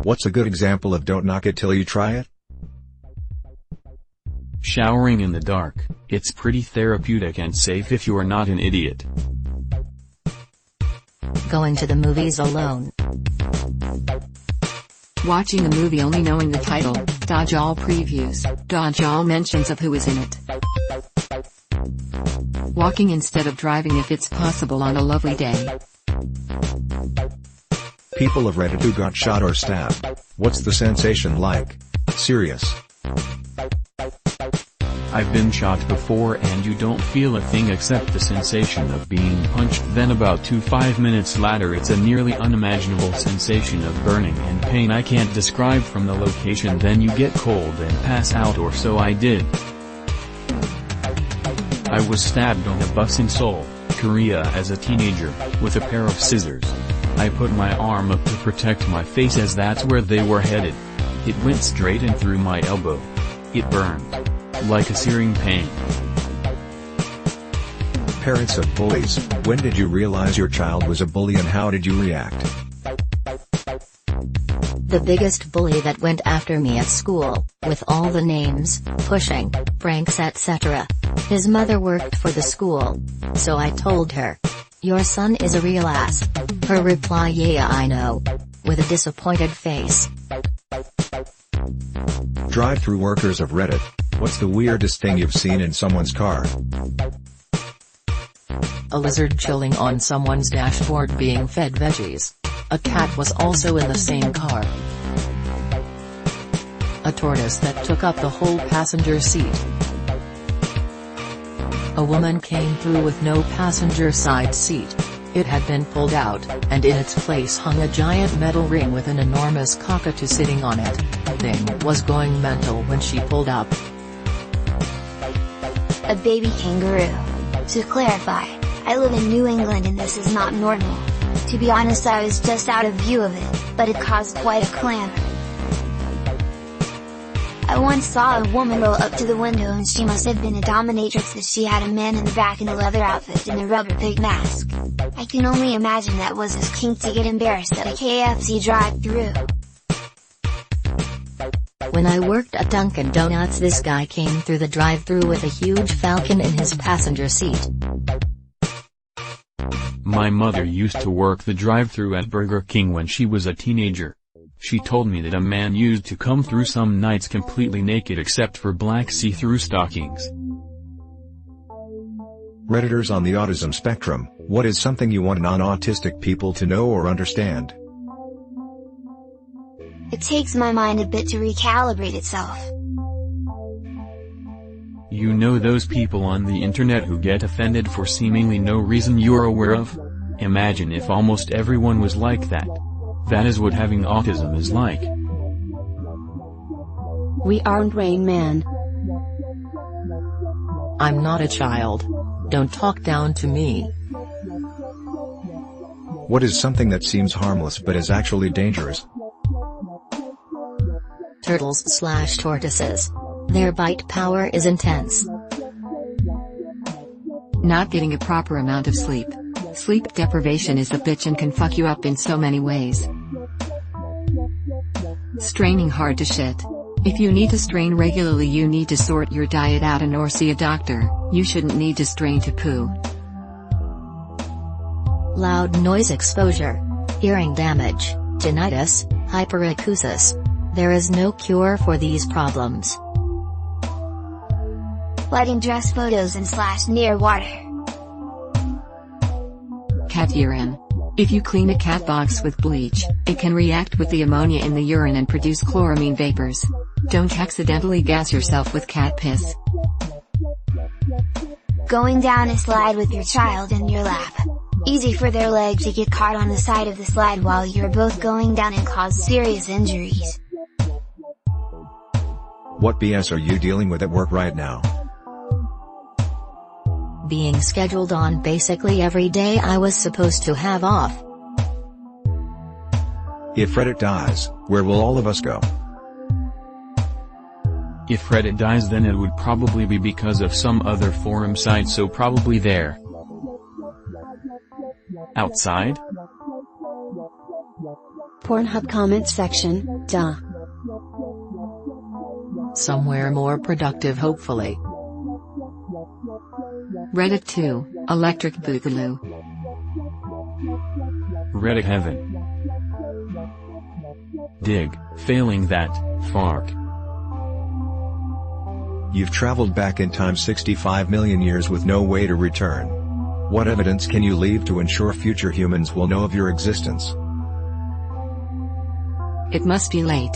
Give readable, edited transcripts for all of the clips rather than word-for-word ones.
What's a good example of don't knock it till you try it? Showering in the dark. It's pretty therapeutic and safe if you're not an idiot. Going to the movies alone. Watching a movie only knowing the title, dodge all previews, dodge all mentions of who is in it. Walking instead of driving if it's possible on a lovely day. People of Reddit who got shot or stabbed. What's the sensation like? Serious. I've been shot before and you don't feel a thing except the sensation of being punched. Then about 5 minutes later it's a nearly unimaginable sensation of burning and pain I can't describe from the location. Then you get cold and pass out, or so I did. I was stabbed on a bus in Seoul, Korea as a teenager, with a pair of scissors. I put my arm up to protect my face as that's where they were headed. It went straight in through my elbow. It burned. Like a searing pain. Parents of bullies, when did you realize your child was a bully and how did you react? The biggest bully that went after me at school, with all the names, pushing, pranks etc. His mother worked for the school. So I told her, "Your son is a real ass." Her reply, "Yeah I know." With a disappointed face. Drive-thru workers of Reddit, what's the weirdest thing you've seen in someone's car? A lizard chilling on someone's dashboard being fed veggies. A cat was also in the same car. A tortoise that took up the whole passenger seat. A woman came through with no passenger side seat. It had been pulled out, and in its place hung a giant metal ring with an enormous cockatoo sitting on it. Thing was going mental when she pulled up. A baby kangaroo. To clarify, I live in New England and this is not normal. To be honest, I was just out of view of it, but it caused quite a clamor. I once saw a woman roll up to the window and she must have been a dominatrix as she had a man in the back in a leather outfit and a rubber pig mask. I can only imagine that was his kink to get embarrassed at a KFC drive-thru. When I worked at Dunkin' Donuts, this guy came through the drive-thru with a huge falcon in his passenger seat. My mother used to work the drive-thru at Burger King when she was a teenager. She told me that a man used to come through some nights completely naked except for black see-through stockings. Redditors on the autism spectrum, what is something you want non-autistic people to know or understand? It takes my mind a bit to recalibrate itself. You know those people on the internet who get offended for seemingly no reason you're aware of? Imagine if almost everyone was like that. That is what having autism is like. We aren't Rain Man. I'm not a child. Don't talk down to me. What is something that seems harmless but is actually dangerous? Turtles/tortoises. Their bite power is intense. Not getting a proper amount of sleep. Sleep deprivation is a bitch and can fuck you up in so many ways. Straining hard to shit. If you need to strain regularly, you need to sort your diet out and or see a doctor. You shouldn't need to strain to poo. Loud noise exposure. Hearing damage, tinnitus, hyperacusis. There is no cure for these problems. Wedding dress photos and / near water. Cat urine. If you clean a cat box with bleach, it can react with the ammonia in the urine and produce chloramine vapors. Don't accidentally gas yourself with cat piss. Going down a slide with your child in your lap. Easy for their leg to get caught on the side of the slide while you're both going down and cause serious injuries. What BS are you dealing with at work right now? Being scheduled on basically every day I was supposed to have off. If Reddit dies, where will all of us go? If Reddit dies, then it would probably be because of some other forum site, so probably there. Outside? Pornhub comment section, duh. Somewhere more productive hopefully. Reddit 2, Electric Boogaloo. Reddit heaven. Dig, failing that, FARC. You've traveled back in time 65 million years with no way to return. What evidence can you leave to ensure future humans will know of your existence? It must be late.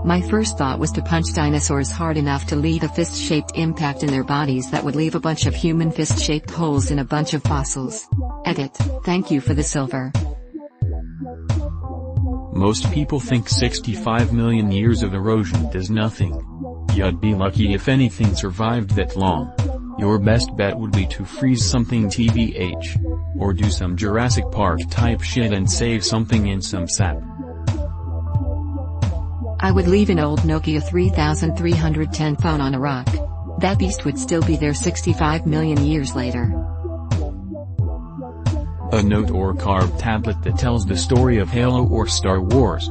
My first thought was to punch dinosaurs hard enough to leave a fist-shaped impact in their bodies that would leave a bunch of human fist-shaped holes in a bunch of fossils. Edit, thank you for the silver. Most people think 65 million years of erosion does nothing. You'd be lucky if anything survived that long. Your best bet would be to freeze something tbh. Or do some Jurassic Park type shit and save something in some sap. I would leave an old Nokia 3310 phone on a rock. That beast would still be there 65 million years later. A note or carved tablet that tells the story of Halo or Star Wars.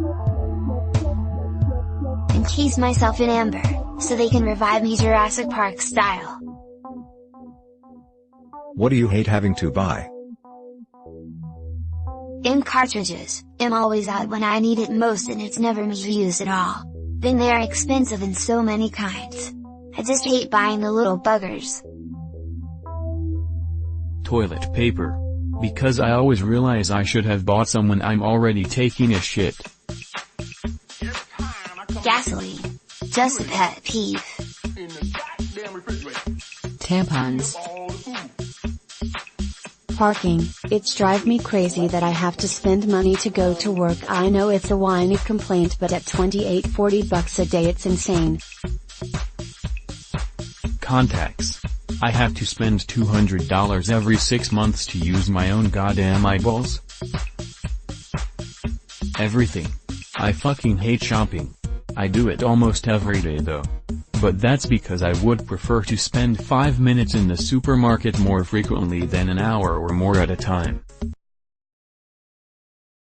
Encase myself in amber, so they can revive me Jurassic Park style. What do you hate having to buy? Ink cartridges, I'm always out when I need it most and it's never me who use it all. Then they are expensive in so many kinds. I just hate buying the little buggers. Toilet paper. Because I always realize I should have bought some when I'm already taking a shit. Gasoline. Just a pet peeve. Tampons. Parking, it's drive me crazy that I have to spend money to go to work. I know it's a whiny complaint, but at $28-40 a day it's insane. Contacts. I have to spend $200 every 6 months to use my own goddamn eyeballs. Everything. I fucking hate shopping. I do it almost every day though. But that's because I would prefer to spend 5 minutes in the supermarket more frequently than an hour or more at a time.